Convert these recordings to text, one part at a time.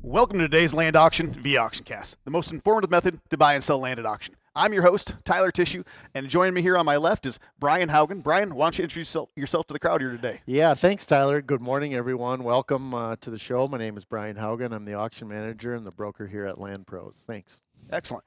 Welcome to today's land auction via AuctionCast, the most informative method to buy and sell land at auction. I'm your host, Tyler Tissue, and joining me here on my left is Brian Haugen. Brian, why don't you introduce yourself to the crowd here today? Yeah, thanks, Tyler. Good morning, everyone. Welcome to the show. My name is Brian Haugen. I'm the auction manager and the broker here at Land Pros. Thanks. Excellent.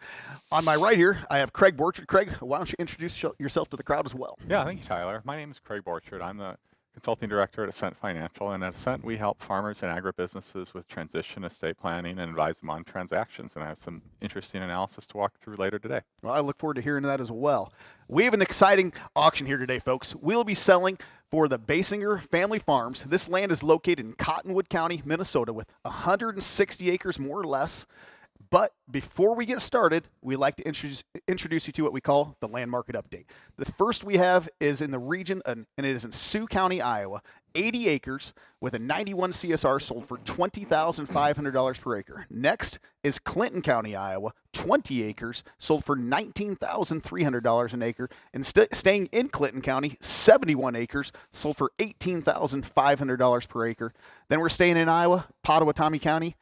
On my right here, I have Craig Borchard. Craig, why don't you introduce yourself to the crowd as well? Yeah, thank you, Tyler. My name is Craig Borchard. I'm the consulting director at Ascent Financial, and at Ascent we help farmers and agribusinesses with transition, estate planning, and advise them on transactions. And I have some interesting analysis to walk through later today. Well, I look forward to hearing that as well. We have an exciting auction here today, folks. We'll be selling for the Basinger Family Farms. This land is located in Cottonwood County, Minnesota, with 160 acres more or less. But before we get started, we like to introduce you to what we call the land market update. The first we have is in the region, and it is in Sioux County, Iowa. 80 acres with a 91 CSR sold for $20,500 per acre. Next is Clinton County, Iowa. 20 acres sold for $19,300 an acre. And staying in Clinton County, 71 acres sold for $18,500 per acre. Then we're staying in Iowa, Pottawatomie County.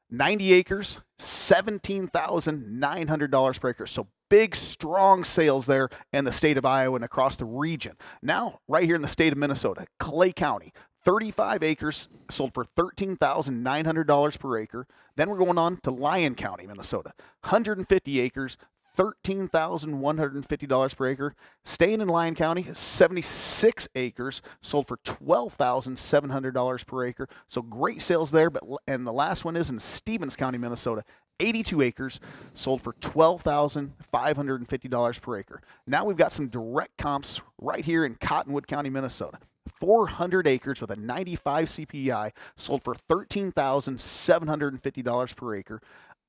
90 acres, $17,900 per acre. So big, strong sales there in the state of Iowa and across the region. Now, right here in the state of Minnesota, Clay County, 35 acres sold for $13,900 per acre. Then we're going on to Lyon County, Minnesota, 150 acres, $13,150 per acre. Staying in Lyon County, 76 acres sold for $12,700 per acre. So great sales there. And the last one is in Stevens County, Minnesota. 82 acres sold for $12,550 per acre. Now we've got some direct comps right here in Cottonwood County, Minnesota. 400 acres with a 95 CPI sold for $13,750 per acre.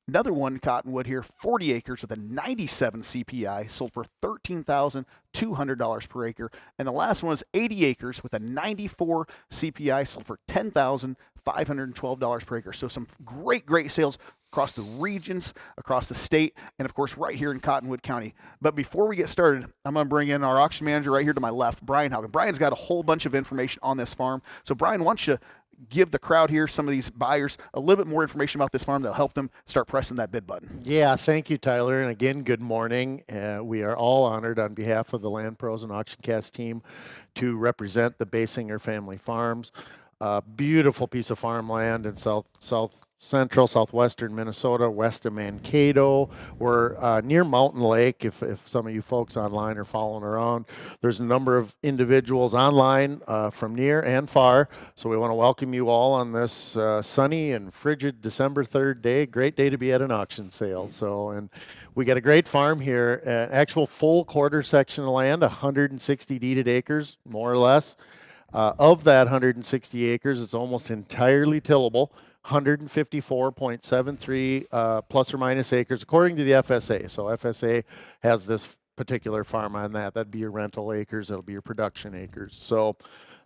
Another one, Cottonwood here, 40 acres with a 97 CPI, sold for $13,200 per acre. And the last one was 80 acres with a 94 CPI, sold for $10,512 per acre. So some great sales across the regions, across the state, and of course right here in Cottonwood County. But before we get started, I'm going to bring in our auction manager right here to my left, Brian Haugen. Brian's got a whole bunch of information on this farm. So Brian, why don't you give the crowd here, some of these buyers, a little bit more information about this farm that'll help them start pressing that bid button. Yeah, thank you, Tyler. And again, good morning. We are all honored on behalf of the Land Pros and AuctionCast team to represent the Basinger Family Farms. Beautiful piece of farmland in southwestern Minnesota, west of Mankato. We're near Mountain Lake, if some of you folks online are following around. There's a number of individuals online from near and far, so we want to welcome you all on this sunny and frigid December 3rd day. Great day to be at an auction sale. And we got a great farm here, actual full quarter section of land, 160 deeded acres, more or less. Of that 160 acres, it's almost entirely tillable. 154.73 plus or minus acres according to the FSA. So FSA has this particular farm on that. That'd be your rental acres. It'll be your production acres. So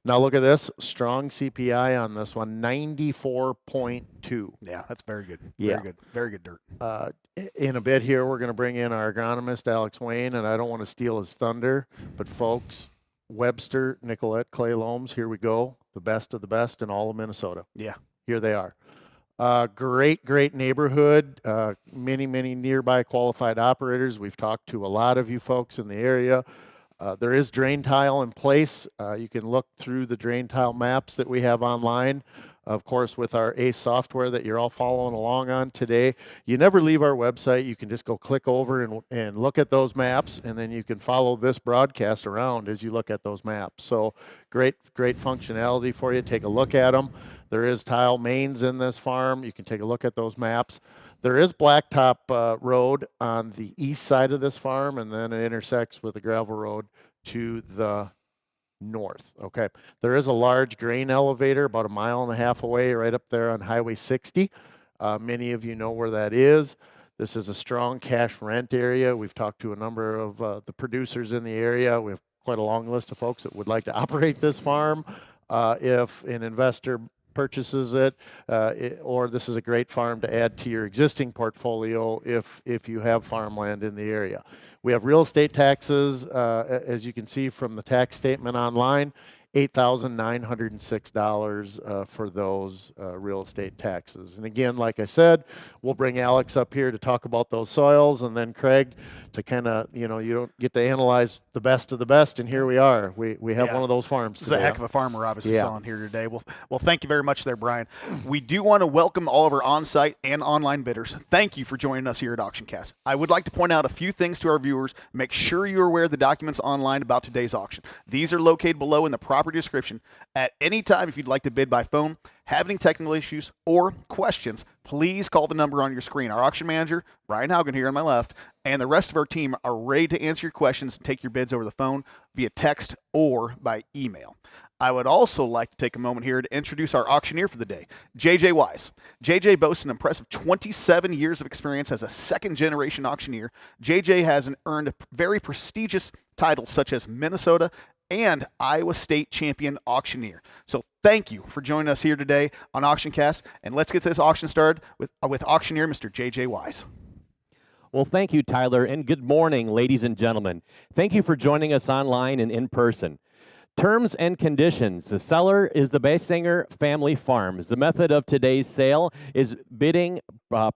now look at this. Strong CPI on this one, 94.2. Yeah, that's very good. Yeah. Very good. Very good dirt. In a bit here, we're going to bring in our agronomist, Alex Wayne, and I don't want to steal his thunder, but folks, Webster, Nicollet, Clay Loams, here we go. The best of the best in all of Minnesota. Yeah. Here they are. Great neighborhood. Many nearby qualified operators. We've talked to a lot of you folks in the area. There is drain tile in place. You can look through the drain tile maps that we have online. Of course, with our ACE software that you're all following along on today, you never leave our website. You can just go click over and look at those maps, and then you can follow this broadcast around as you look at those maps. So great functionality for you. Take a look at them. There is tile mains in this farm. You can take a look at those maps. There is blacktop road on the east side of this farm, and then it intersects with a gravel road to the north. Okay, there is a large grain elevator about 1.5 miles away, right up there on Highway 60. Many of you know where that is. This is a strong cash rent area. We've talked to a number of the producers in the area. We have quite a long list of folks that would like to operate this farm. If an investor purchases it, or this is a great farm to add to your existing portfolio if you have farmland in the area. We have real estate taxes, as you can see from the tax statement online, $8,906 for those real estate taxes. And again, like I said, we'll bring Alex up here to talk about those soils, and then Craig to kind of, you don't get to analyze the best of the best, and here we are. We have one of those farms today. This is a heck of a farm we're obviously selling here today. Well, thank you very much there, Brian. We do want to welcome all of our on-site and online bidders. Thank you for joining us here at AuctionCast. I would like to point out a few things to our viewers. Make sure you're aware of the documents online about today's auction. These are located below in the property description. At any time, if you'd like to bid by phone, have any technical issues or questions, please call the number on your screen. Our auction manager, Brian Haugen here on my left, and the rest of our team are ready to answer your questions and take your bids over the phone, via text, or by email. I would also like to take a moment here to introduce our auctioneer for the day, JJ Wise. JJ boasts an impressive 27 years of experience as a second-generation auctioneer. JJ has earned very prestigious titles such as Minnesota and Iowa State Champion Auctioneer. So thank you for joining us here today on AuctionCast, and let's get this auction started with auctioneer Mr. JJ Wise. Well, thank you, Tyler, and good morning, ladies and gentlemen. Thank you for joining us online and in person. Terms and conditions. The seller is the Basinger Family Farms. The method of today's sale is bidding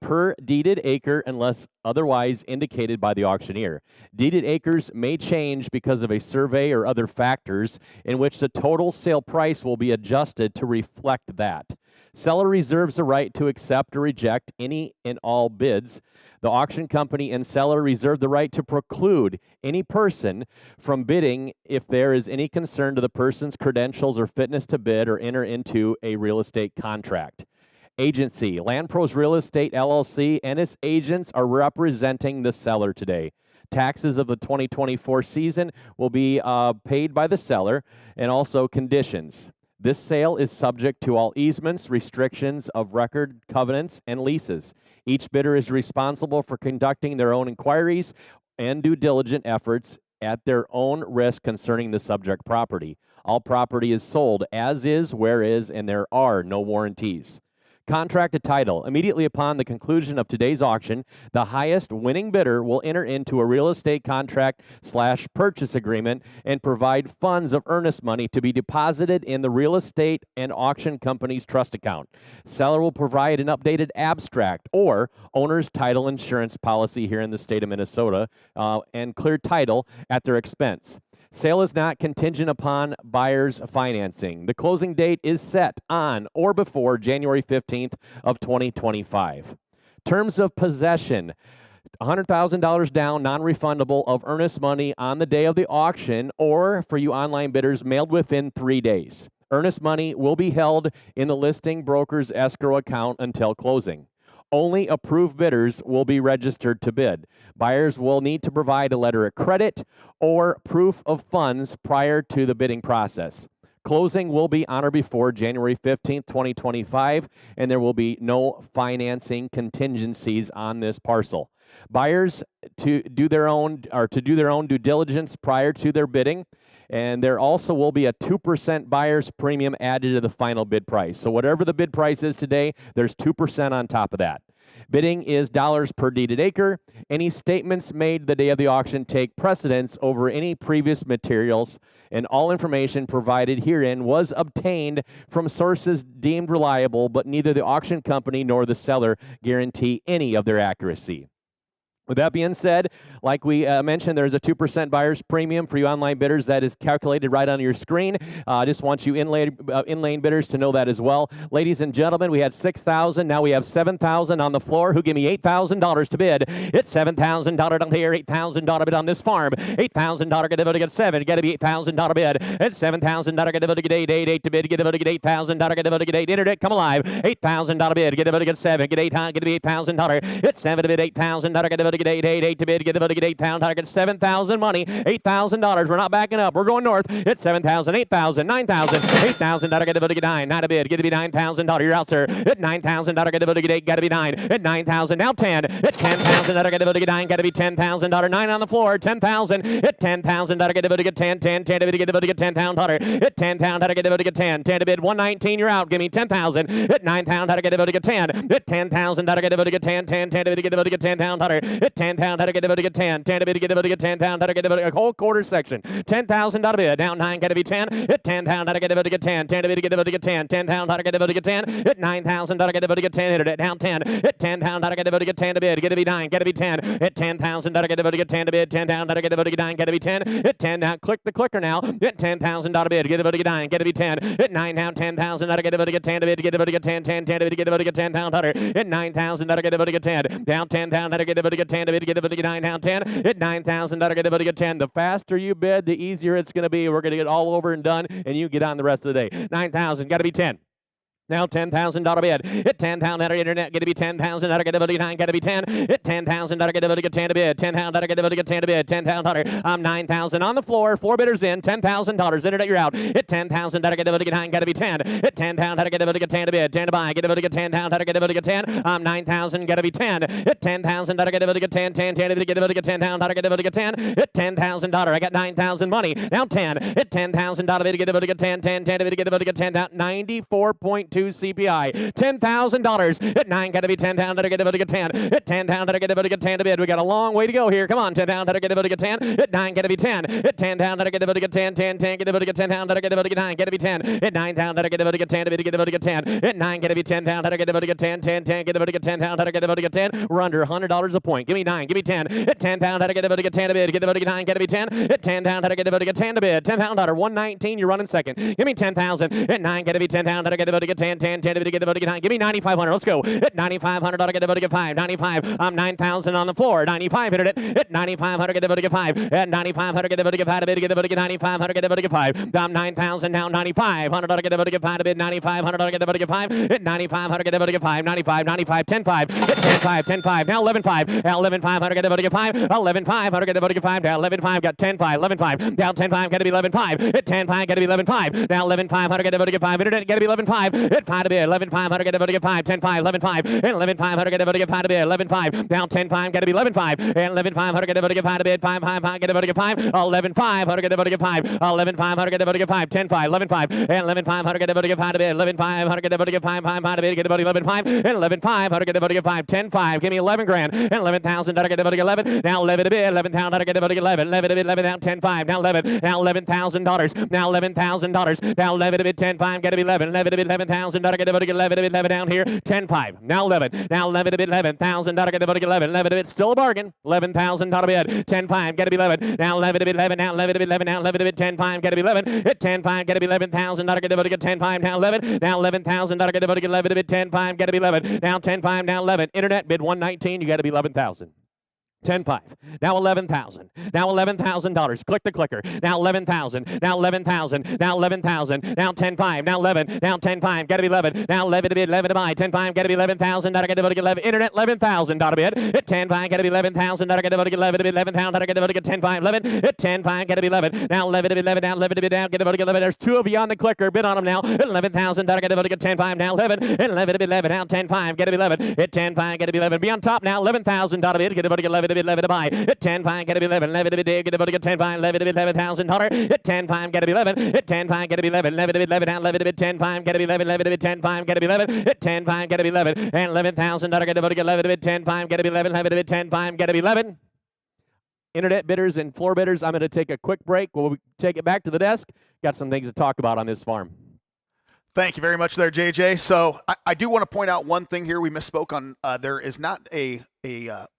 per deeded acre unless otherwise indicated by the auctioneer. Deeded acres may change because of a survey or other factors in which the total sale price will be adjusted to reflect that. Seller reserves the right to accept or reject any and all bids. The auction company and seller reserve the right to preclude any person from bidding if there is any concern to the person's credentials or fitness to bid or enter into a real estate contract. Agency. Land Pros Real Estate LLC and its agents are representing the seller today. Taxes of the 2024 season will be paid by the seller, and also conditions. This sale is subject to all easements, restrictions of record, covenants, and leases. Each bidder is responsible for conducting their own inquiries and due diligent efforts at their own risk concerning the subject property. All property is sold as is, where is, and there are no warranties. Contract to title. Immediately upon the conclusion of today's auction, the highest winning bidder will enter into a real estate contract/purchase agreement and provide funds of earnest money to be deposited in the real estate and auction company's trust account. Seller will provide an updated abstract or owner's title insurance policy here in the state of Minnesota and clear title at their expense. Sale is not contingent upon buyer's financing. The closing date is set on or before January 15th of 2025. Terms of possession. $100,000 down, non-refundable of earnest money on the day of the auction, or for you online bidders, mailed within 3 days. Earnest money will be held in the listing broker's escrow account until closing. Only approved bidders will be registered to bid. Buyers will need to provide a letter of credit or proof of funds prior to the bidding process. Closing will be on or before January 15th, 2025, and there will be no financing contingencies on this parcel. Buyers to do their own due diligence prior to their bidding, and there also will be a 2% buyer's premium added to the final bid price. So whatever the bid price is today, there's 2% on top of that. Bidding is dollars per deeded acre. Any statements made the day of the auction take precedence over any previous materials, and all information provided herein was obtained from sources deemed reliable, but neither the auction company nor the seller guarantee any of their accuracy. With that being said, like we mentioned, there's a 2% buyer's premium for you online bidders that is calculated right on your screen. I just want you in-lane bidders to know that as well. Ladies and gentlemen, we had $6,000. Now we have $7,000 on the floor. Who give me $8,000 to bid? It's $7,000 down here, $8,000 bid on this farm. $8,000 get to get $7. Got to be $8,000 bid. It's $7,000 get to get $8 to bid. Get to get $8,000 get to get 8. Internet, come alive. $8,000 bid. Get to get 7. Get 8. Get to be $8,000. It's 7 to bid. $8,000 get to get 8 to bid, get to get £8, target $7,000 money, $8,000. We're not backing up. We're going north. It's 7,000, 8,000, 9,000, $8,000. Get to get 9, not a bid. Get to be $9,000. You're out, sir. At $9,000. Get to get 8. Got to be 9. At 9,000. Now 10. At $10,000. Get to get 9. Got to be $10,000. 9 on the floor. 10,000. At $10,000. Get to get 10. 10. 10 to bid. Get to get $10,000. At $10,000. Get to get 10. 10 to bid. 119. You're out. Give me 10,000. At $9,000. Get to get 10. At $10,000. Get to get 10. 10 to bid. Get to get $10,000. At 10 pound, how to get about to get 10. 10 to get about to get 10 pound, how to get about a whole quarter section. 10,000 out of bid. Down 9, got to be 10. At 10 pound, how to get about to get 10. 10 to get about to get 10. 10 pound, how to get about to get 10. At 9,000, how to get about to get 10. Hit it down 10. At 10 pound, how to get about to get 10 to bid. Get to be 9, got to be 10. At 10,000, how to get about to get 10 to bid. 10 pound, how to get about to get 9, got to be 10. At 10 now, click the clicker now. At 10,000 out of bid. Get about to get 9, got to be 10. At 9 down 10,000, how to get about to get 10 to bid. Get about to get 10. 10 10 to get about to get 10 pound hunter. At 9,000, how to get about to get 10. Down 10 pound, how to get about to get 10 to bid. Get about to get 9 down 10. At 9,000, how to get about to get 10. The faster you bid, the easier it's going to be. We're going to get all over and done, and you get on the rest of the day. 9,000, got to be 10. Now $10,000 bid. At 10 pound out of internet, get to be 10,000 out of get about to get 9, got to be 10. At 10,000 out of get about to get 10 to bid. 10 pound out of get about to get 10 to bid. 10 pound hunter. I'm 9,000 on the floor. 4 bidders in. $10,000. Internet, you're out. At 10,000 out of get about to get 9, got to be 10. At 10 pound out of get about to get 10 to bid. 10 to buy. Get about to get 10 pound out of get about to get 10. I'm 9,000, got to be 10. At 10,000 out of get about to get 10. 10 10 to get about to get 10 pound out of get about to get 10. At $10,000, I got 9,000 money. Now 10. At $10,000 bid, get about to get 10. 10 10 to get about to get 10 down. 94.2 CPI. $10,000 at 9, got to be 10 pound, to get about to get 10. At 10 pound, to get about to get 10 to bid. We got a long way to go here. Come on, 10 pound, to get about to get 10. At 9, got to be 10. At 10 pound, to get about to get 10. 10 10, get about to get 10 pound, to get about to get 9, got to be 10. At 9 pound, to get about to get 10 to bid, get about to get 10. At 9, got to be 10 pound, to get about to get 10. 10 10, get about to get 10 pound, to get about to get 10. We're under $100 a point. Give me 9, give me 10. At 10 pound, to get about to get 10 to bid, get about to get 9, got to be 10. At 10 pound, to get about to get 10 to bid. 10 pound, 119, you're running second. Give me 10,000. At 9, got to be 10 pound, to get about to get 10. 10 10 to get about to get 9. Give me 9,500. Let's go. At 9,500, I get about to get 5. 95. I'm 9,000 on the floor. 95 hit it. At 9,500, get about to get 5. At 9,500, get about to get 5. Get about to get 9,500, get about to get 5. I'm 9,000 now. 9,500, I get about to get 5. At 9,500, I get about to get 5. At 9,500, get about to get 5. 95, 95, 10 5. At 10 5, 10 5. Now 11 5. Now 11 500, get about to get 5. 11 500, get about to get 5. Now 11 5, got 10 5. 11 5. Down 10 5, got to be 11 5. At 10 5, got to be 11 5. Now 11 500, get about to get 5. Internet, got to be 11 5. At 5 to be 11 500, get about to get 5. 10 5, 11 5. And 11 500, get about to get 5 to bid. 11 5. Down 10 5, got to be 11 5. And 11 500, get about to get 5 to bid. 5 5 5, get about to get 5. 11 500, get about to get 5. 11 500, get about to get 5. 10 5, 11 5. And 11 500, get about to get 5 to bid. 11 500, get about to get 5. 5 5 to bid. Get about 11 5. And 11 500, get about to get 5. 10 5. Give me 11 grand. And 11,000, get about to get 11. Now 11 to bid. 11,000, get about to get 11. 11 to bid. 11 down 10 5. Now 11. Now $11,000. Now $11,000. Now 11 to bid. 10 5, get to be 11. 11 to bid. 11,000, get about to get 11 to bid. 11 down here. 10 5. Now 11. Now 11 to bid. 11,000, get about to get 11. 11 to bid. Still a bargain. 11,000 to bid. 10 5, get to be 11. Now 11 to bid. 11. Now 11 to bid. 11. Now 11 to bid. 10 5, get to be 11. At 10 5, get to be 11,000, get about to get 10 5. Now 11. Now 11,000, get about to get 11 to bid. 10 5, get to be 11. Now 10 5. Now 11. Internet bid 119. You got to be 11,000. 10 5. Now 11,000. Now $11,000. Click the clicker. Now 11,000. Now 11,000. Now 11,000. Now 10 5. Now 11. Now 10 5. Got to be 11. Now 11 to bid. 11 to buy. 10 5. Got to be 11,000. Got to get 11. Internet 11,000. Got to bid. At 10 5. Got to be 11,000. Got to get 11 to bid. 11,000. Got to get 10 5. 11. At 10 5. Got to be 11. Now 11 to bid. 11. Now 11 to bid. Now get 11. There's 2 of you on the clicker. Bid on them now. 11,000. Got to get 10 5. Now 11. And 11 to bid. 11. Now 10 5. Got to be 11. At 10 5. Got to be 11. Be on top now. 11,000. Got to bid. Get 11 to bid. 11 to buy. At 10 5, get to be 11. 11 to bid. Get about to get 10 5. 11 to bid. $11,000. At 10 5, get to be 11. At 10 5, get to be 11. 11 to bid. 11 down. 11 to bid. 10 5, get to be 11. 11 to bid. 10 5, get to be 11. At 10 5, get to be 11. And 11,000. Get about to get 11 to bid. 10 5, get to be 11. 11 to bid. 10 5, get to be 11. Internet bidders and floor bidders, I'm going to take a quick break. We'll take it back to the desk. Got some things to talk about on this farm. Thank you very much there, JJ. So I do want to point out one thing here. We misspoke on there is not a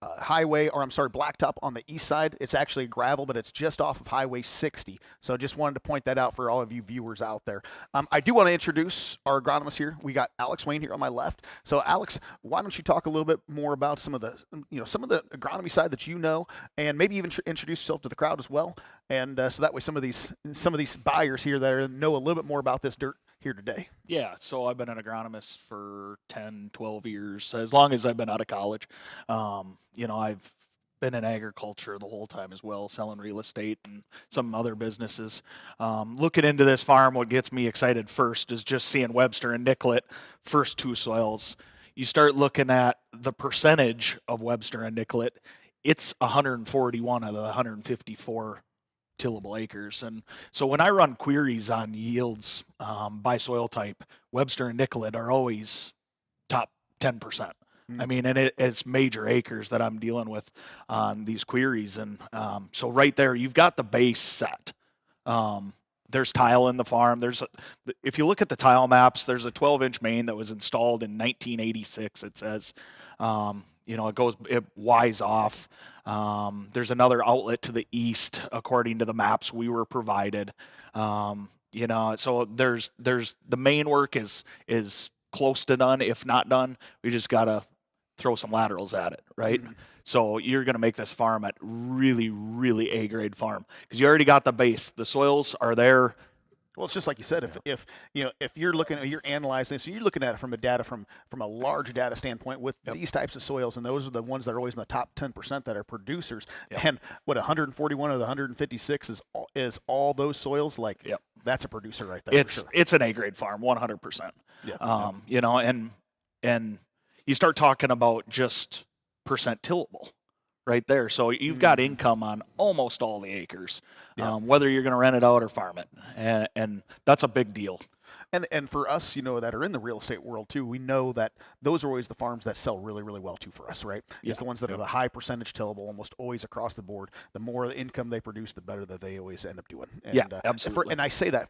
highway, or I'm sorry, blacktop on the east side. It's actually gravel, but it's just off of Highway 60. So just wanted to point that out for all of you viewers out there. I do want to introduce our agronomist here. We got Alex Wayne here on my left. So Alex, why don't you talk a little bit more about some of the agronomy side that you know, and maybe even introduce yourself to the crowd as well. And so that way some of these buyers here that know a little bit more about this dirt here today. Yeah, so I've been an agronomist for 10, 12 years, as long as I've been out of college. I've been in agriculture the whole time as well, selling real estate and some other businesses. Looking into this farm, what gets me excited first is just seeing Webster and Nicollet, first 2 soils. You start looking at the percentage of Webster and Nicollet, it's 141 of the 154 tillable acres. And so when I run queries on yields by soil type, Webster and Nicollet are always top 10%. I mean, and it's major acres that I'm dealing with on these queries. And so right there, you've got the base set. There's tile in the farm. If you look at the tile maps, there's a 12-inch main that was installed in 1986, it says. It wise off. There's another outlet to the east, according to the maps we were provided. So there's the main work is close to done, if not done. We just gotta throw some laterals at it, right? Mm-hmm. So you're going to make this farm a really, really A-grade farm because you already got the base. The soils are there. Well, it's just like you said. If you're looking at, you're analyzing this, and you're looking at it from a large data standpoint with these types of soils, and those are the ones that are always in the top 10% that are producers. Yep. And 141 of the 156 is all those soils. Like, that's a producer right there. It's an A-grade farm, 100%. Yeah. And you start talking about just percent tillable right there. So you've got income on almost all the acres, whether you're going to rent it out or farm it. And that's a big deal. And for us, that are in the real estate world too, we know that those are always the farms that sell really, really well too for us, right? It's the ones that are the high percentage tillable, almost always across the board. The more income they produce, the better that they always end up doing. And, absolutely. And I say that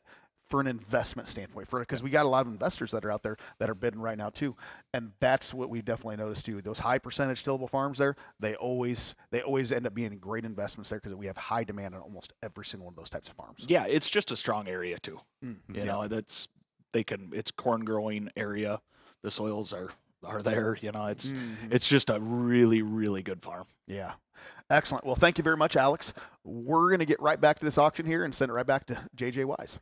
for an investment standpoint, because we got a lot of investors that are out there that are bidding right now too, and that's what we definitely noticed too. Those high percentage tillable farms there, they always end up being great investments there because we have high demand on almost every single one of those types of farms. Yeah, it's just a strong area too. It's corn growing area. The soils are there. It's just a really, really good farm. Yeah. Excellent. Well, thank you very much, Alex. We're going to get right back to this auction here and send it right back to JJ Wise.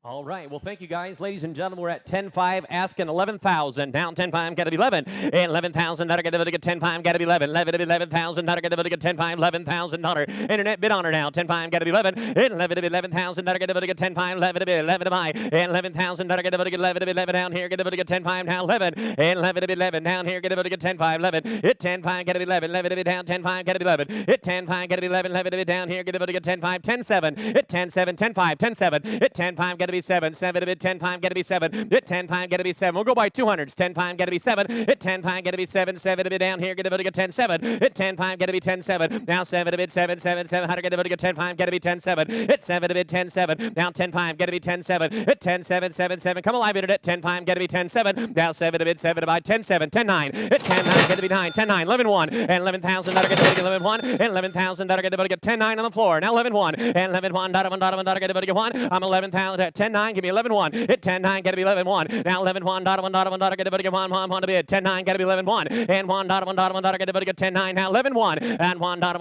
All right. Well, thank you, guys. Ladies and gentlemen, we're at 10-5, asking 11,000. Down 10-5, got to be 11. 11,000, not going to get 10-5, got to be 11. 11,000, not going to get 10-5, $11,000. Internet bid on her now. 10-5, got to be 11. 11,000, not going to get 10-5, 11 to buy. 11,000, not going to get 11 down here. Get to get 10-5 now. 11. 11 down here. Get to get 10-5, 11. Hit 10-5, got to be 11. 11 down 10-5, got to be 11. Hit 10-5, got to be 11. 11 down here. Get to get 10-5, 10-7. Hit 10-7, 10-5, 10-7. Hit 10-5, got to be 7. 7 to bid 10-5, got to be 7. Hit 10-5, got to be 7. We'll go by 200s. 10-5, got to be 7. Hit 10-5, got to be 7. 7 to bid down here. Get to get 10-7. Hit 10-5, got to be 10-7. Now 7 to bid 7. 7. How to get to get 10-5, got to be 10-7. Hit 7 to bid 10-7. Now 10-5, got to be 10-7. Hit 10-7, 7. Come alive, internet. 10-5, got to be 10-7. Now 7 to bid 7 to buy 10-7. 10-9. Hit 10-9, got to be 9. 10-9. 11-1. And 11,000, not get to get 11-1. And 11,000, not get to get 10-9 on the floor. Now 11-1. And 11-1, not get to get 1. I'm 11,000 at 10-9. Give me 11-1. Hit 10-9, got to be 11-1. Now 11-1, dot get to get 1 to bid. 10-9, got to be 11-1. And 1, dot get to get 10-9. Now 11-1. And 1, dot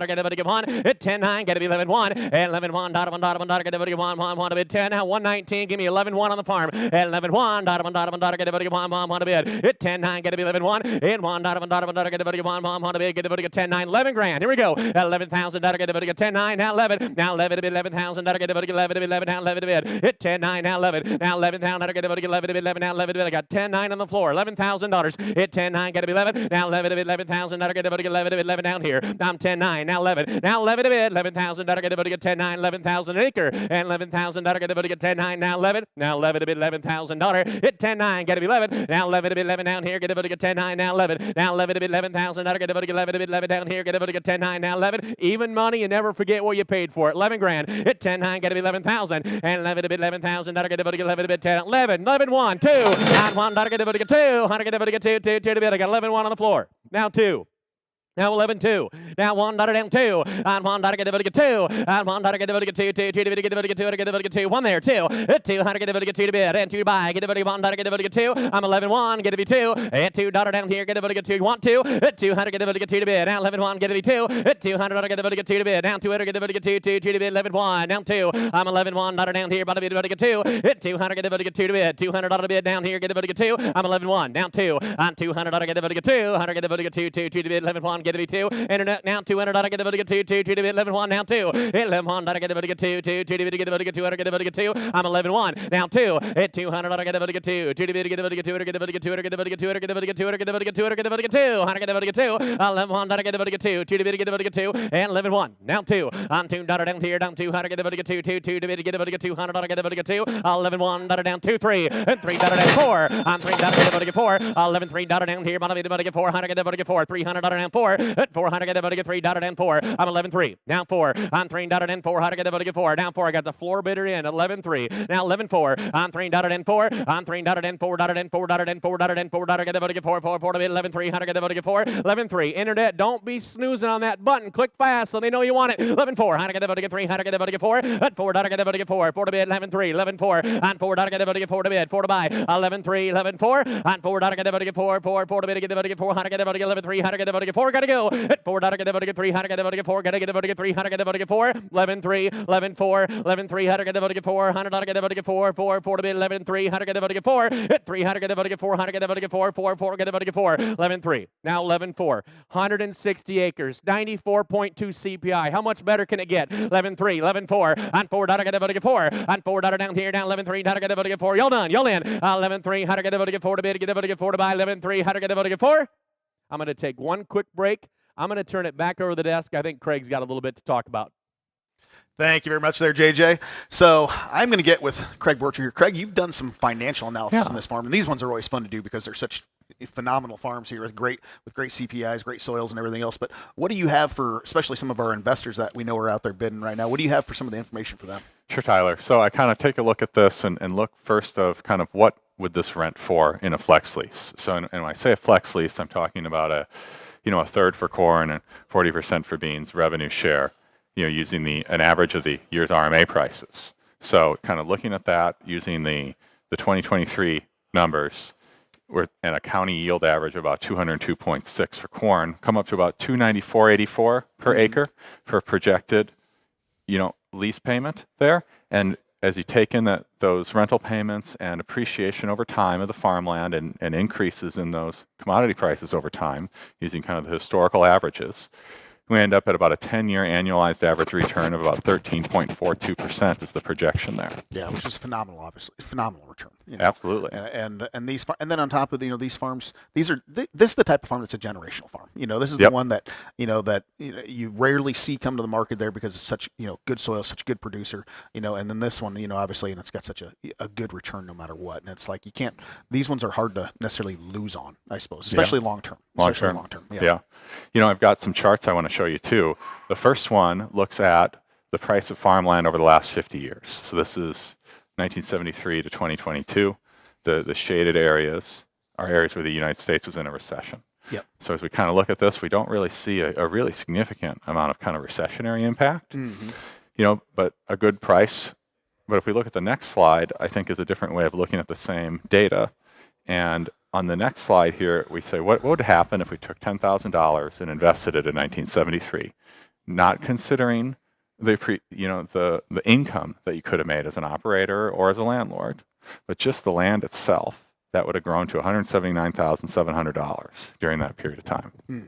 get to get 1. Hit 10-9, got to be 11-1. And 11-1, dot get to get 1 to bid. 10. Now 119, give me 11-1 on the farm. And 11-1, dot get to get 1 to bid. Hit 10-9, got to be 11-1. And 1, dot get to get 1 to bid. Get to get 10-9, 11 grand. Here we go. 11,000, dot get to get 10-9. Now 11. Now 11 to bid 11,000, dot get to get 11 to bid 11. Now 11 to bid. Hit 10-9, now 11. Now 11 down, I got to get 11 to bid 11. Now 11 to bid. I got 10-9 on the floor. $11,000. Hit 10-9, got to be 11. Now 11 to bid 11,000. I got to get 11 to bid 11 down here. I'm 10-9. Now 11. Now 11 to bid 11,000. I got to get 10-9. 11,000 an acre. And 11,000. I got to get 10-9. Now 11. Now 11 to bid $11,000. Hit 10-9, got to be 11. Now 11 to bid 11 down here. Get to get 10-9. Now 11. Now 11 to bid 11,000. I got to get 11 to bid 11 down here. Get to get 10-9. Now 11. Even money, and never forget what you paid for it. 11 grand. Hit 10-9, got to be 11,000. And 11 to bid 11,000. I got to get 11 to bid 10. 11, 1, 2. And 1, got to get 2. 100 get to get 2 to bid. I got 11-1 on the floor. Now 2. Now 11-2. Now 1 down 2. And 1 get to get 2. And 1 get to get 2. 2 to get to get 2. Get to get 2. 1 there. 2. 2 get to get 2 to bid. And 2 to buy. Get to get 1 get to get 2. I'm 11-1. Get to be 2. And 2 down here. Get to get 2. You want 2? 2 get to get 2 to bid. Now 11-1. Get to be 2. 200 get to get 2 to bid. Now 200 get to get 2. 2 to bid. 11-1. Down 2. I'm 11-1. Down here. About to bid. Get 2. 200 get to get 2 to bid. 200 to bid. Down here. Get to get 2. I'm 11-1. Down 2. On 200 get to get 2. 100 get to get 2. 2 to bid. 11-1. get it 2, internet now 200, I get it 2, 2, 2, 11 1, now 2, 11 1, I get it 2, 2, 2, get it 2, I get it 2, I'm 11 1, now 2, at 200, I get it 2, 2, get it 2, I get it 2, I get it 2, I get it 2, I get it 2, I get it 2, I get it 2, I get it 2, 11 1, I get it 2, 2, get it 2, and 11 1, now 2, on 2, down here, down 2, I get it 2, 2, 2, get it 200, I get it 2, 11 1, down 2, 3, and 3, down 4, on 3, down get it 4, 11 3, down here, bottom get it 4, 100 get it 4, 300 down 4, 400 get it 3, down 4, I'm 11 3, now 4, on 3, down 4, 100 get it 4, down 4, I got the floor bidder in, 11 3, now 11 4, on 3, down 4, on 3, down 4, down 4, down 4, down 4, down get it 4, 4, 4, 11 3, 100 get it 4, 11 3, internet, don't be snoozing on that button, click fast so they know you want it, 11 4, 100 get it 3, 100 get it 4, 4, down get it 4, 4 to bid, 11 3, 11 4, on 4, down get it 4 to bid, 4 to buy, 11 3, 11 4, on 4, down get it 4, 4, 4 to bid, get it 4, 100 get it 11 3, 100 get it 4, gotta go, 4, down get it 3, 100 get it 4, gotta get it 3, 100 get it 4, 11 3, 11 4, 11 3, 100 get it 4, 100 get it 4, 4, 4 to bid, 11 3, 100 get it 4, 300 get it 4, 100 get it 4, 4, 4 get it 4, 11 3, now 11 4, 160 acres, 94.2 CPI, how much better can it get? 11 3, 11 4, on 4, down get it 4, on 4, down here, down 11 3, 100 get it 4, y'all done, y'all in, 11 3, 100 get it 4 to bid, get it 4 to buy, 11 3, 100 get it 4. I'm going to take one quick break. I'm going to turn it back over the desk. I think Craig's got a little bit to talk about. Thank you very much there, JJ. So I'm going to get with Craig Borcher here. Craig, you've done some financial analysis on this farm, and these ones are always fun to do because they're such phenomenal farms here with great CPIs, great soils, and everything else. But what do you have for, especially some of our investors that we know are out there bidding right now? What do you have for some of the information for them? Sure, Tyler. So I kind of take a look at this and look first of kind of what would this rent for in a flex lease. So and when I say a flex lease, I'm talking about a third for corn and 40% for beans revenue share, using an average of the year's RMA prices. So kind of looking at that using the 2023 numbers, we're at a county yield average of about 202.6 for corn, come up to about 294.84 per acre for projected, lease payment there. And as you take in those rental payments and appreciation over time of the farmland and increases in those commodity prices over time, using kind of the historical averages, we end up at about a 10-year annualized average return of about 13.42% is the projection there. Yeah, which is phenomenal, obviously. Phenomenal return. Absolutely. And then on top of these farms, this is the type of farm that's a generational farm. This is the one that you rarely see come to the market there because it's such good soil, such a good producer. And then this one, obviously, and it's got such a good return no matter what. And it's like these ones are hard to necessarily lose on, I suppose, especially long term. Long term. Yeah. I've got some charts I want to show you too. The first one looks at the price of farmland over the last 50 years. So this is 1973 to 2022. The shaded areas are areas where the United States was in a recession. Yep. So as we kind of look at this, we don't really see a really significant amount of kind of recessionary impact. Mm-hmm. But a good price. But if we look at the next slide, I think is a different way of looking at the same data. And on the next slide here, we say, what would happen if we took $10,000 and invested it in 1973, not considering the income that you could have made as an operator or as a landlord, but just the land itself, that would have grown to $179,700 during that period of time. Mm.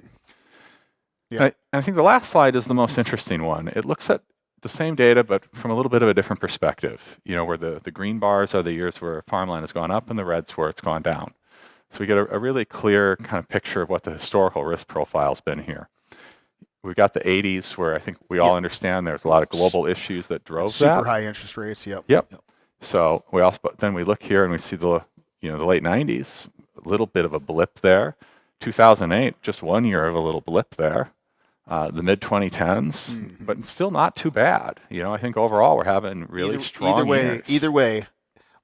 Yeah. And I think the last slide is the most interesting one. It looks at the same data, but from a little bit of a different perspective, where the green bars are the years where farmland has gone up and the reds where it's gone down. So we get a really clear kind of picture of what the historical risk profile's been here. We've got the 80s where I think we all understand there's a lot of global issues that drove that. Super high interest rates, yep. So then we look here and we see the late 90s, a little bit of a blip there. 2008, just 1 year of a little blip there. The mid 2010s, but still not too bad. I think overall we're having really strong years. Either way,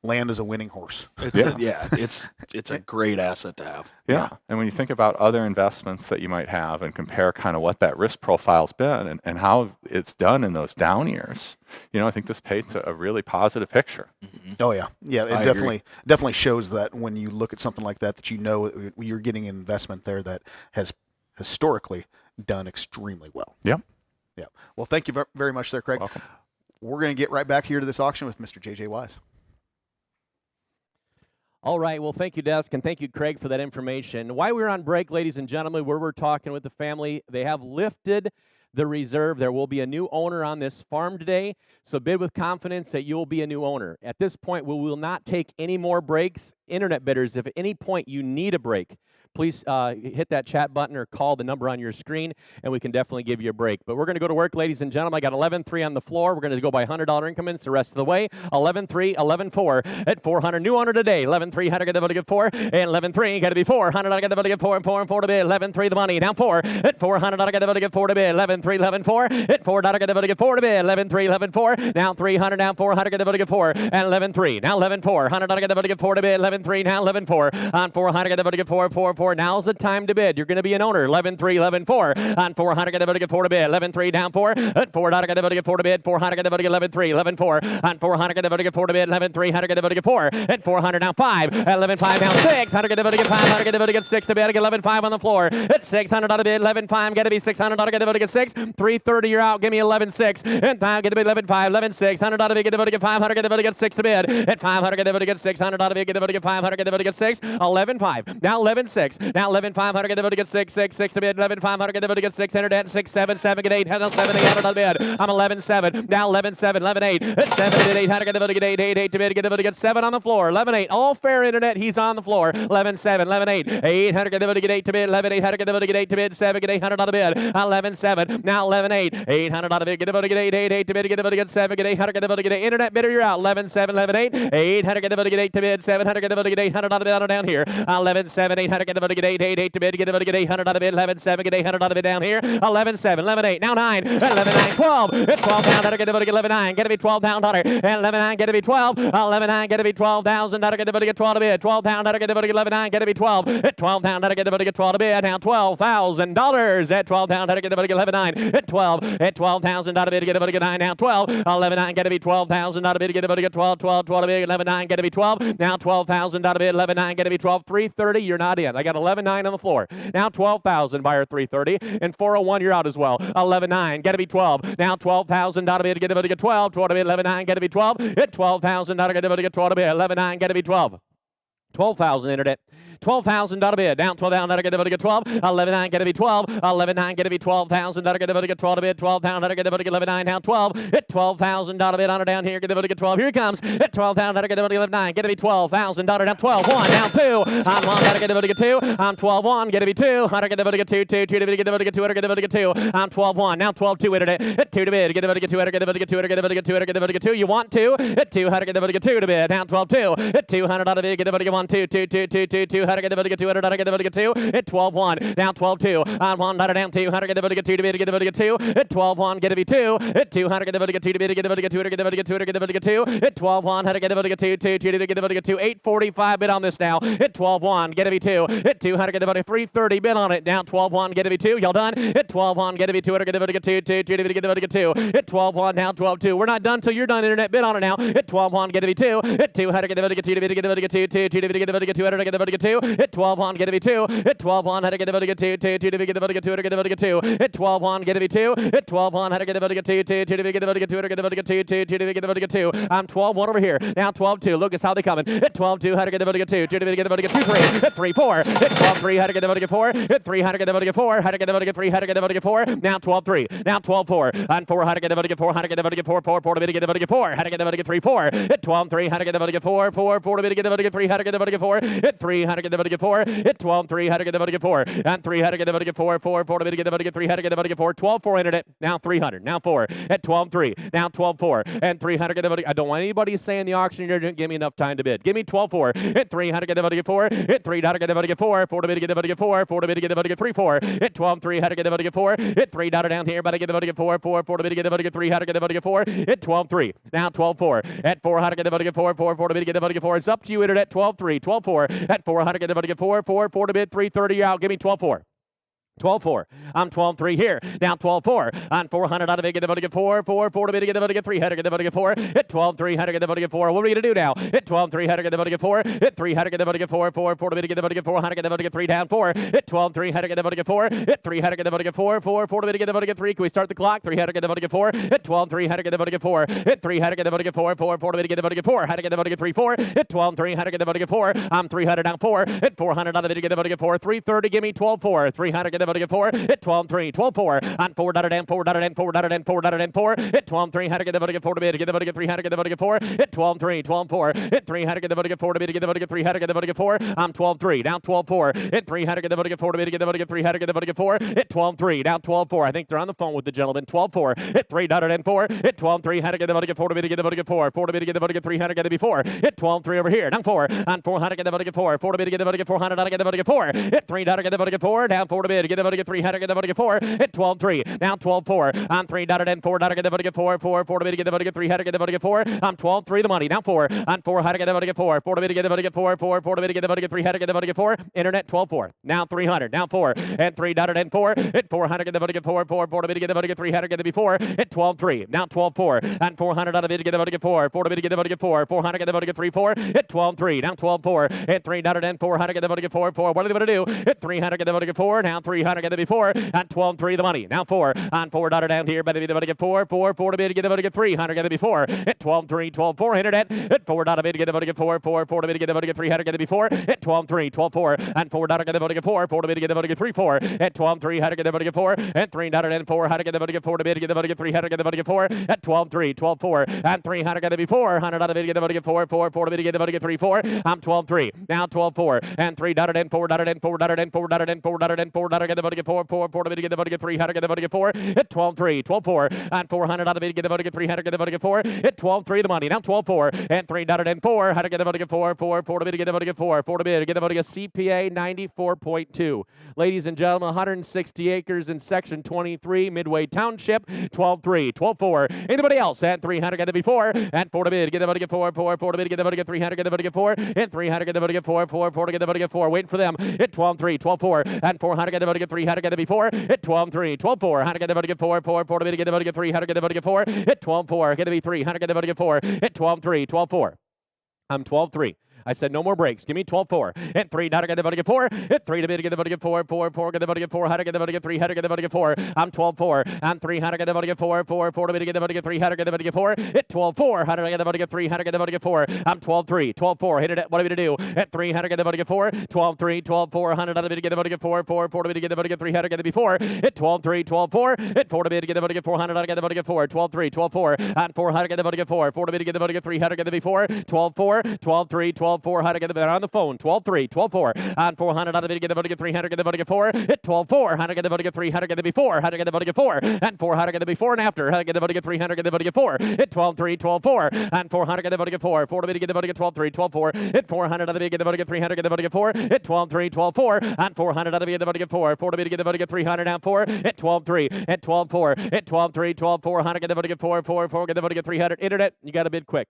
land is a winning horse. It's a great asset to have. Yeah. And when you think about other investments that you might have and compare kind of what that risk profile's been and how it's done in those down years, I think this paints a really positive picture. Mm-hmm. Oh yeah. Yeah, it definitely shows that when you look at something like that you're getting an investment there that has historically done extremely well. Yeah. Yeah. Well, thank you very much there, Craig. Welcome. We're going to get right back here to this auction with Mr. JJ Wise. All right. Well, thank you, Desk, and thank you, Craig, for that information. While we were on break, ladies and gentlemen, where we're talking with the family, they have lifted the reserve. There will be a new owner on this farm today, so bid with confidence that you will be a new owner. At this point, we will not take any more breaks. Internet bidders, if at any point you need a break, please hit that chat button or call the number on your screen, and we can definitely give you a break. But we're going to go to work, ladies and gentlemen. I got 11-3 on the floor. We're going to go by $100 increments the rest of the way. 11-3, 11-4 at 400. New owner today. 11-3, how to get the 4, and 11-3, got to be 400. I got the 4 and 4 and 4 to bid. 11-3, the money. Now 4 at 400. I got the 4 to bid. 11-3, 11-4 at 4. I got the 4 to bid. 11-3, 11-4. Now 300. Now 400. Get the 4 and 11-3. Now 11-4. 100. I got the 4 to bid. 11-3. Now 11-4 on 400. Get the 4 4. Now's the time to bid. You're going to be an owner. 11-3, 11-4 on 400. Get the 4 to bid. 11-3 down 4 at 4. I got the 4 to bid. 400. Get the 11-3, 11-4 on 400. Get the 4 to bid. 11-3. 100. Get the 4 at 400. Now 5 at 11-5. Now 6. 100. Get the 5. 100. Get the 6 to bid. 11-5 on the floor at 600. On the bid. 11-5. Got to be 600. Get the 6. 330. You're out. Give me 11-6 and 5. Get the bid. 11-5. 11-6. 100. Get the 500. Get the 6 to bid at 500. Get the 600. Get the 500. Get the 6. 11-5. Now 11-6. Now 11-500. Get the 6. 6 to bid. 11-500. Get the 600 at 6 7 7 get 8. 7 8 on the bid. I'm 11-7. Now 11-7. 11-8. 7 8. 800. Get the 8 8 to bid. Get the 7 on the floor. 11-8. All fair internet. He's on the floor. 11-7. 11-8. 800. Get the 8 to bid. 11-8. 100. Get the 8 to bid. 7 get 800 on the bid. 11-7. Now 11-8. 800 on the bid. Get the 8 8 to bid. Get the 7 get 800. Get the 8. Internet bidder, you're out. 11-7. 11-8. 800. Get the 8 to bid. 700. Get the 800 on the bid. On down here. 11-7. 800. Get the 8 8 to bid. Get the 800 on the bid. 11-7. Get 800 on the bid down here. 11-7. 11-8. Now 9. 11-9. 12. It's 12 pound. Get the 11-9. Get to be 12 pound. And 11-9. Get to be 12. 11-9. Get to be 12,000. Get the 12 to bid. 12 pound. Get the 11-9. Get to be 12. At 12 pound. Get the 12 to bid. Now $12,000 at 12 pound. Get the 11-9. At 12. At 12,000. Get the 9. Now 12. 11-9. Get to be 12,000. Get the 12. 12 to bid. 11-9. Get to be 12. Now 12,000. Bid. 11-9. Get to be 12. 330. You're not in. I got 11-9 on the floor. Now 12,000. Buyer 330. And 401. You're out as well. 11-9. Get to be 12. Now 12,000. Bid. Get to 12. 12 to bid. 11-9. Get to be 12. At 12,000. Get to 12 to bid. 11-9. Get to be 12. 12,000 internet. 12,000 bid. Down 12 down. Get to 12. 11-9. Get to be 12. 11-9. Get to be 12,000. Get to 12 to bid. 12 pound. Get to 11-9. Now 12. At 12,000 bid on it down here. Get to 12. Here he comes. At 12,000. Get to 11-9. Get to be 12,000. Down 12. 1. Now 2. On 1. Get to 2. On 12. 1. Get to be 2. 100. Get to 2. 2. 2 to bid. Get to 2. Get to 2. On 12. 1. Now 12. 2 internet. At 2 to bid. Get to 2. Get to 2. Get to 2. Get to 2. You want 2. At 200. Get to 2 to bid. Down 12. 2. At 200 on the bid. Get to 1. 2. 2. 2. 2. 2. 2. 100. Get to 200. Get the 2 at 12-1. Now 12-2 on 1. Down 2. 100. Get the 2 to bid. Get the 2 at 12-1. Get to be 2 at 200. Get the 2 to bid. Get the 2. Get the 2. Get the 2 at 12-1. 100. Get the 2. 2. 2 to bid. Get the 2. 845 bid on this now at 12-1. Get to be 2 at 200. Get the 330 bid on it. Now 12-1. Get to be 2. Y'all done at 12-1. Get to be 200. Get the 2. 2 to bid. Get the 2 at 12-1. Now 12-2. We're not done till you're done. Internet bid on it now at 12-1. Get to be 2 at 200. Get the 2 to bid. Get the 2. 2 to bid. Get the 200. Get the 2 at 12-1. Get to be 2 at 12-1. How to get the 2. 2 to bid. Get the 2. Get the 2 at 12-1. Get to be 2 at 12-1. How to get the 2. 2 to bid. Get the 2. Get the 2. 2 to bid. Get the 2. I'm 12-1 over here. Now 12-2. Look, it's how they coming. At 12-2. How to get the 2. 2 to bid. Get the 2. 3 at 3-4. At 12-3. How to get the 4 at 3. How to get the 4. How to get the 3. How to get the 4. Now 12-3. Now 12-4. On 4. How to get the 4. How to get the 4. 4 to bid. Get the 4. How to get the 3-4. At 12-3. How to get the 4. 4 to bid. Get the 3. How to get the 4. At 3. How to get the 4. At 12-3. How to get the 4. And 3. How to get the 4. 4 to bid. Get the 3. How to get the 4. 12-4 internet. Now 300. Now 4 at 12-3. Now 12-4 and 300. Get the I don't want anybody saying the auction you didn't give me enough time to bid. Give me 12-4 at 300. Get the 4 at 3. How to get the 4. 4 to bid. Get the 4. 4 to bid. Get the 3-4 at 12-3. How to get the 4 at 3. Down here. But I get the 4. 4 to bid. Get the 3. How to get the 4 at 12-3. Now 12-4 at 4. How to get the 4. 4 to bid. Get the 4. It's up to you internet. 12-3. 12-4 at 4. How to get the 4. 4 to bid. 330 out. Give me 12-4. 12-4. I'm 12-3 here. Down 12-4. On 400 out of it. Get the buddy get 4. 4 to bid. Get the buddy get 3. How to get the buddy get 4. Hit 12-3. How to get the buddy get 4. What are we going to do now? Hit 12-3. How to get the buddy get 4. Hit 3. How to get the buddy get 4. 4 to bid. Get the buddy get 4. How to get the buddy get 3. Down 4. Hit 12-3. How to get the buddy get 4. Hit 3. How to get the buddy get 4. 4 to bid. Get the buddy get 3. Can we start the clock? 3. How to get the buddy get 4. Hit 12-3. How to get the buddy get 4. Hit 3. How to get the buddy get 4. 4 to bid. Get the buddy get 4. How to get the buddy get 3. 4. Hit 12-3. How to get the buddy get 4. I'm 300 down 4. Hit 400 out of it. Get the buddy get 4. 330. Give me 12-4. 300 get the buddy get 4. Hit 12-3. 12-4 on 4 dotted and 4 dotted and 4 dotted and 4 dotted and 4. Hit 12-3. How to get the buddy get 4 to bid. Get the buddy get 3. How to get the buddy get 4. Hit 12-3. 12-4. Hit 3. How to get the buddy get 4 to bid. Get the buddy get 3. How to get the buddy get 4. I'm 12-3. Down 12-4. Hit 3. How to get the buddy get 4 to bid. Get the buddy get 3. How to get the buddy get 4. Hit 12-3. Down 12-4. I think they're on the phone with the gentleman. 12-4. Hit 3 dotted and 4. Hit 12-3. How to get the buddy get 4 to bid. Get the buddy get 4. 4 to bid. Get the buddy get 3. How to get the before. Hit 12-3 over here. Down 4. On 4. How to get the buddy get 4. 4 to bid. Get the buddy get 400. How to get the buddy get 4. Hit 3. How to get the buddy get 4. Down 4 to bid. Get the buddy get 3. How to get the buddy get 4. Hit 12-3. Down 12-4. On 3 dotted and 4 dotted. Get the buddy get 4. 4 to bid. Get the buddy get 3. How to get the buddy get 4. I'm 12-3 the money. Down 4. On 4. How to get the buddy get 4. 4 to bid. Get the buddy get 4. 4 to bid. Get the buddy get 3. How to get the buddy get 4. Internet 12-4. Now 300. Down 4. And 3 dotted and 4. Hit 4. How to get the buddy get 4. 4 to bid. Get the buddy get 3. How to get the before. Hit 12-3. Now 12-4. On 400 out of it. Get the buddy get 4. 4 to bid. Get the buddy get 4. 400 get the buddy get 3. 4. Hit 12-3. Down 12-4. Hit 3 dotted and 4. How to get the buddy get 4. 4. What are they going to do? Hit 300 get the buddy get 4. Now 300 get the before. On 12-3 the money. Now 4. On 4 dotted down here. Better be the buddy get 4. 4 to bid. Get the buddy get 3. 100 get the before. Hit 12-3. 12-4. Internet. Hit 4 dotted bid. Get the buddy get 4. 4 to bid. Get the buddy get 3. 100 get the before. Hit 12-3. 12-4. On 4 dotted get the buddy get 4. 4 to bid. Get the buddy get 3. 4. Hit 12-3. How to get the buddy get 4. Hit 3 dotted and 4. How to get the buddy get 4 to bid. Get the buddy get 3. How to get the buddy get 4. Hit 12-3. 12-4. On 3. How to get the before. 100 out of it. Get the buddy get 4. 4 to bid. Get the buddy get 3. 4. I'm 12-3. Now 12-4. And 3 dotted and 4 dotted and 4 dotted and 4 dotted and 4 dotted and 4 dotted. Get the buddy get 4. 4 to bid. Get the buddy get 3. How to get the buddy get 4. Hit 12-3. 12-4. On 400 out of it. Get the buddy get 3. How to get the buddy get 4. Hit 12-3 the money. Now 12-4. And 3 dotted and 4. How to get the buddy get 4. 4 to bid. Get the buddy get 4. 4 to bid. Get the buddy get CPA 94.2. Ladies and gentlemen, 160 acres in Section 23, Midway Township. 12-3. 12-4. Anybody else? And 3. How to get the before. And 4 to bid. Get the buddy get 4. 4 to bid. Get the buddy get 3. How to get the buddy get 4. Hit 3. How to get the buddy get 4. 4 to get the buddy get 4. Waiting for them. Hit 12-3. 12-4. And 4. How to get the buddy get 3. How to get the before. Hit 12-3. 12-4. How to get the buddy get 4. 4 to bid. Get the buddy get 3. How to get the buddy get 4. Hit 12-4. Get the be 3. How to get the buddy get 4. Hit 12-3. 12-4. I'm 12-3. I said no more breaks. Give me 12-4. Hit 3. How to get the buddy get 4. Hit 3 to bid. Get the buddy get 4. 4 get the buddy get 4. How to get the buddy get 3. How to get the buddy get 4. I'm 12-4. I'm 3. How to get the buddy get 4. 4 to bid. Get the buddy get 3. How to get the buddy get 4. Hit 12-4. How to get the buddy get 3. How to get the buddy get 4. I'm 12-3. 12-4. Hit it. What are we to do? Hit 3. How to get the buddy get 4. 12-3. 12-4. 100 out of bid. Get the buddy get 4. 4 to bid. Get the buddy get 3. How to get the before. Hit 12-3. 12-4. Hit 4 to bid. Get the buddy get 400. How to get the buddy get 4. 12-3. 12-4. On 4. How to get the buddy get 4. 4 to bid. Get the buddy get 3. How to get the before. 12-4. 12-3. 12-4. How to get the buddy on the phone. 12-3. 12-4. On 400 out of it. Get the buddy get 3. How to get the buddy get 4. Hit 12-4. How to get the buddy get 3. How to get the before. How to get the buddy get 4. And 4. How to get the before and after. How to get the buddy get 3. How to get the buddy get 4. Hit 12-3. 12-4. On 4. How to get the buddy get 4. 4 to bid. Get the buddy get 12-3. 12-4. Hit 400 out of it. Get the buddy get 3. How to get the buddy get 4. Hit 12-3. 12-4. On 400 out of it. Get the buddy get 4. 4 to bid. Get the buddy get 300 down 4. Hit 12-3. Hit 12-4. Hit 12-3. 12-4. How to get the buddy get 4. 4 get the buddy get 300. Internet. You got to bid quick.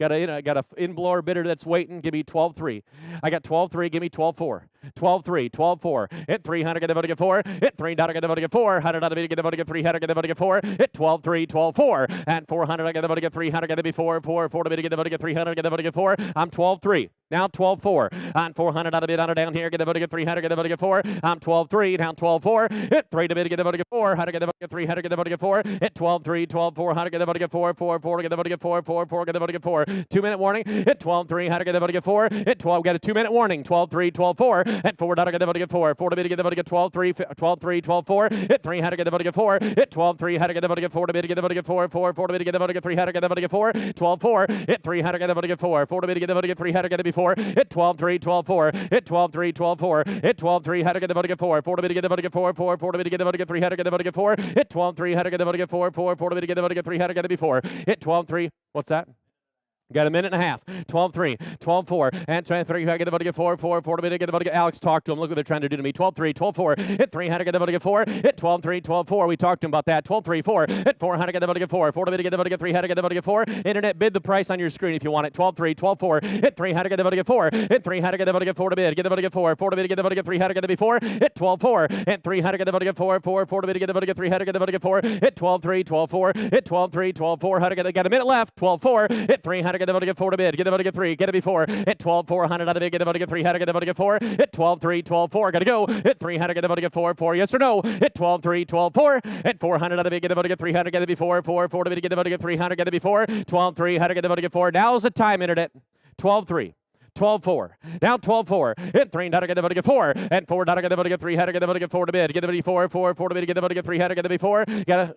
Got a in-blower bidder that's waiting. Give me 12-3. I got 12-3. Give me 12-4. 12-3. 12-4. Hit 3. How to get the buddy get 4. Hit 3. How to get the buddy get 4. How to get the buddy get 3. How to get the buddy get 4. Hit 12-3. 12-4. And 400. I get the buddy get 3. How to get the before. 4 to bid. Get the buddy get 3. How to get the buddy get 4. I'm 12-3. Now 12-4. On 400 out of bid. On down here. Get the buddy get 3. How to get the buddy get 4. I'm 12-3. Down 12-4. Hit 3 to bid. Get the buddy get 4. How to get the buddy get 3. How to get the buddy get 4. Hit 12-3. 12-4. How to get the buddy get 4. 4 to get the buddy get 4. 4 get the buddy get 4. 2-minute warning. Hit 12-3. How to get the buddy get 4. Hit 12. Got a 2-minute warning. 12-3. 12-4. Hit 4. How to get the buddy get 4. 4 to bid. Get the buddy get 12-3. 12-3. 12-4. Hit 3. How to get the buddy get 4. Hit 12-3. How to get the buddy get 4 to bid. Get the buddy get 4. 4 to bid. Get the buddy get 3. How to get the buddy get 4. 12-4. Hit 3. How to get the buddy get 4. 4 to bid. Get the buddy get 3. How to get the before. Hit 12-3. 12-4. Hit 12-3. 12-4. Hit 12-3. How to get the buddy get 4. 4 to bid. Get the buddy get 4. 4 to bid. Get the buddy get 3. How to get the buddy get 4. Hit 12-3. How to get the buddy get 4. 4 to bid. Get the buddy get 3. How to get the before. Hit 12-3. What's that? Got a minute and a half. 12-3, 12-4, and 3. I get the buddy get 4, 4, 4 to get the buddy get Alex. Talk to him. Look what they're trying to do to me. 12-3, 12-4. Hit 3. How to get the buddy get 4. Hit 12-3, 12-4. We talked to him about that. 12-3, 4. Hit 4. How to get the buddy get 4. 4 to get the buddy get 3. How to get the buddy get 4. Internet bid the price on your screen if you want it. 12-3, 12-4. Hit 3. How to get the buddy get 4. Hit 3. How to get the buddy get 4 to bid. Get the buddy get 4. 4 to bid. Get the buddy get 3. How to get the buddy 4. Hit 12-4. Hit 3. How to get the buddy get 4. 4. 4 to bid. Get the buddy get 3. How to get the buddy get 4. Hit 12-3, 12-4. Hit 12-3, 12-4. How to get the got a minute left. 12-4. Hit 3. How to get the buddy get 4 to bid. Get the buddy get 3. Get it before. Hit 12-4. 100 out of bid. Get the buddy get 3. How to get the buddy get 4. Hit 12-3, 12-4. Gotta go. Hit 3. How to get the buddy get 4. 4. Yes or no. Hit 12-3, 12-4. Hit 400 out of bid. Get the buddy get 3. How to get it before. 4. 4 to bid. Get the buddy get 3. How to get it before. 12-3. How to get the buddy get 4. Now's the time, Internet. 12-3. 12-4. Now 12-4. Hit 3. How to get the buddy get 4. And 4. How to get the buddy get 3. How to get the buddy get 4 to bid. Get the buddy 4. 4. 4 to bid. Get the buddy get 3. How to get the before. Got a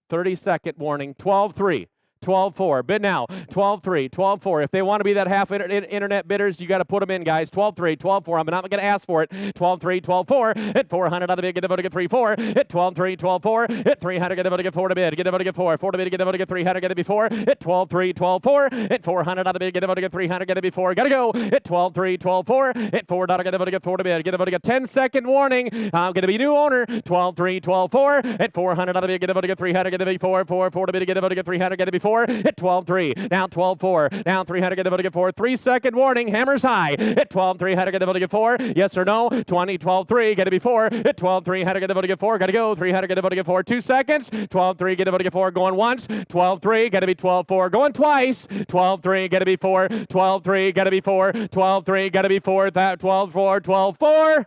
30-second warning. 12-3. 12-4. Bid now. 12-3. 12-4. If they want to be that half internet bidders, you got to put them in, guys. 12-3. 12-4. I'm not going to ask for it. 12-3. 12-4. Hit 400 out of the bid. Get the buddy get 3. 4. Hit 12-3. 12-4. Hit 3. How to get the buddy get 4 to bid. Get the buddy get 4. 4 to bid. Get the buddy get 3. How to get it before. Hit 12-3. 12-4. Hit 400 out of the bid. Get the buddy get 3. How to get it before. Got to go. Hit 12-3. 12-4. Hit 4. How to get the buddy get 4 to bid. Get the buddy get 10-second warning. I'm going to be new owner. 12-3. 12-4. Hit 400 out of the bid. Get the buddy get 3. How to get it before. 4. 4 to bid. Get the buddy get 3. How to get it before. Hit 12-3. Now 12-4. Now 3. How to get the buddy get 4. 3-second warning. Hammers high. Hit 12-3. How to get the buddy get 4. Yes or no. 20. 12-3. Get it before. Hit 12-3. How to get the buddy get 4. Got to go. 3. How to get the buddy get 4. 2 seconds. 12-3. Get the buddy get 4. Going once. 12-3. Got to be 12-4. Going twice. 12-3. Got to be 4. 12-3. Got to be 4. 12-3. Got to be 4. That 12-4.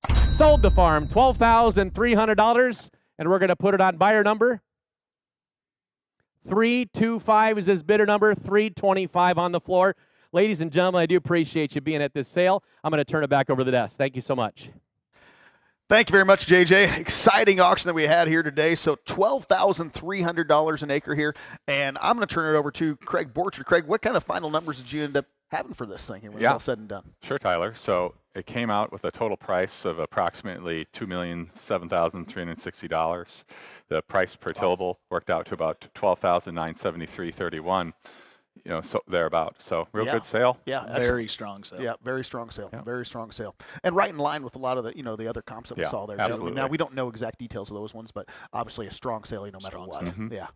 12-4. Sold the farm. $12,300. And we're going to put it on buyer number 325 is his bidder number, 325 on the floor. Ladies and gentlemen, I do appreciate you being at this sale. I'm going to turn it back over to the desk. Thank you so much. Thank you very much, JJ. Exciting auction that we had here today. So $12,300 an acre here. And I'm going to turn it over to Craig Borchard. Craig, what kind of final numbers did you end up having for this thing here when it's all said and done? Sure, Tyler. So it came out with a total price of approximately $2,007,360. The price per tillable worked out to about $12,973.31. You know, so thereabout. So real good sale. Yeah, Very strong sale. Yeah, very strong sale. Yeah. Very strong sale. And right in line with a lot of the, the other comps that we saw there. Absolutely. Now, we don't know exact details of those ones, but obviously a strong sale no matter what. Mhm. Yeah.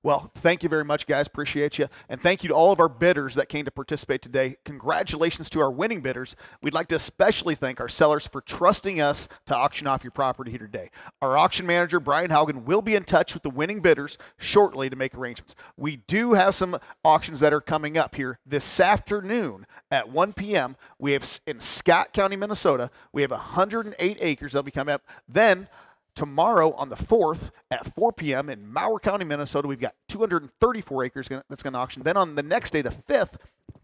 Well, thank you very much, guys. Appreciate you. And thank you to all of our bidders that came to participate today. Congratulations to our winning bidders. We'd like to especially thank our sellers for trusting us to auction off your property here today. Our auction manager, Brian Haugen, will be in touch with the winning bidders shortly to make arrangements. We do have some auctions that are coming up here this afternoon at 1 p.m. We have in Scott County, Minnesota, we have 108 acres that'll be coming up. Then tomorrow on the 4th at 4 p.m. in Mower County, Minnesota, we've got 234 acres that's going to auction. Then on the next day, the 5th,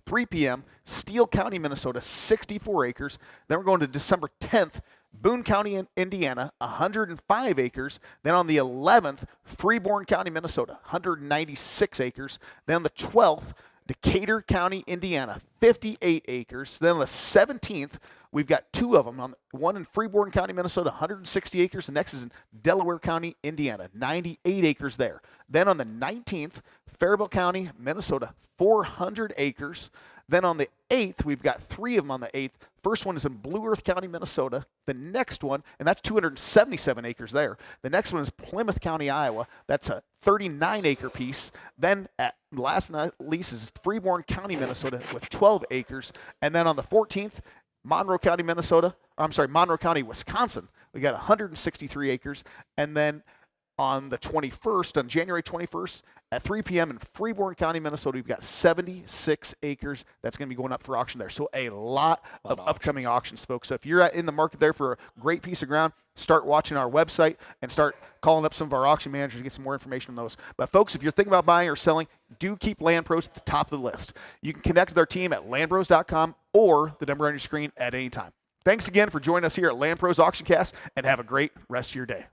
3 p.m., Steele County, Minnesota, 64 acres. Then we're going to December 10th, Boone County, Indiana, 105 acres. Then on the 11th, Freeborn County, Minnesota, 196 acres. Then on the 12th, Decatur County, Indiana, 58 acres. Then on the 17th, we've got two of them. One in Freeborn County, Minnesota, 160 acres. The next is in Delaware County, Indiana, 98 acres there. Then on the 19th, Faribault County, Minnesota, 400 acres. Then on the 8th, we've got three of them on the 8th. First one is in Blue Earth County, Minnesota. The next one, and that's 277 acres there. The next one is Plymouth County, Iowa. That's a 39-acre piece. Then last but not least is Freeborn County, Minnesota with 12 acres. And then on the 14th, Monroe County, Wisconsin. We got 163 acres. And then on the 21st, on January 21st at 3 p.m. in Freeborn County, Minnesota, we've got 76 acres that's going to be going up for auction there. So a lot of upcoming auctions, folks. So if you're in the market there for a great piece of ground, start watching our website and start calling up some of our auction managers to get some more information on those. But folks, if you're thinking about buying or selling, do keep Land Pros at the top of the list. You can connect with our team at landpros.com or the number on your screen at any time. Thanks again for joining us here at Land Pros Auction Cast, and have a great rest of your day.